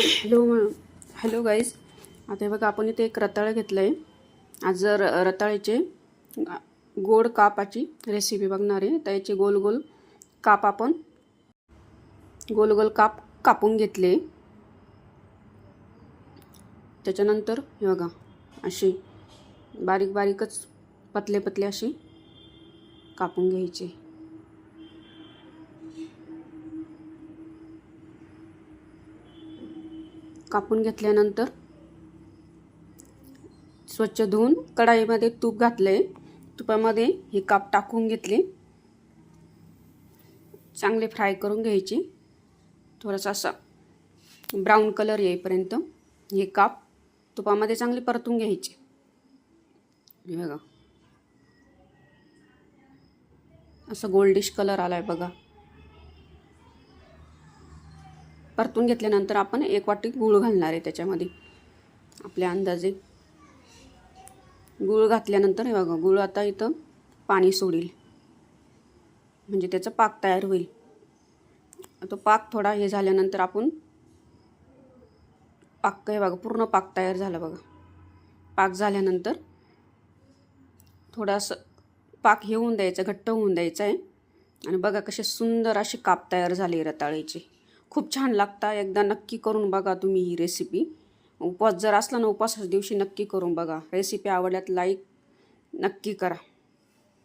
Hello guys. आता हे बघा, आपण इथे एक रताळं घेतलं आहे. आज जर रताळ्याचे गोड कापाची रेसिपी बघणार आहे. तर याचे गोल गोल काप आपण गोल गोल कापून घेतले. त्याच्यानंतर हे बघा, अशी बारीक बारीकच पतले पतले अशी कापून घ्यायचे. कापून घेतल्यानंतर स्वच्छ धुवून कढाईमध्ये तूप घातले. तुपामध्ये हे काप टाकून घेतले. चांगले फ्राय करून घ्यायचे. थोडासा असा ब्राऊन कलर येईपर्यंत हे काप तुपामध्ये चांगले परतून घ्यायचे. हे बघा, असं गोल्डिश कलर आलाय बघा. परतून घेतल्यानंतर आपण एक वाटी गूळ घालणार आहे. त्याच्यामध्ये आपल्या अंदाजे गूळ घातल्यानंतर हे बघा, गूळ आता इथं पाणी सोडेल, म्हणजे त्याचा पाक तयार होईल. तो पाक थोडा हे झाल्यानंतर आपण पाक, हे बघा पूर्ण पाक तयार झाला बघा. पाक झाल्यानंतर थोडासा पाक हे होऊन द्यायचा, घट्ट होऊन द्यायचा आहे. आणि बघा कसे सुंदर असे काप तयार झाले रताळ्याचे. खूप छान लागतात. एकदा नक्की करून बघा तुम्ही ही रेसिपी. उपवास जर असला ना, उपवासाच्या दिवशी नक्की करून बघा. रेसिपी आवडल्यात लाईक नक्की करा.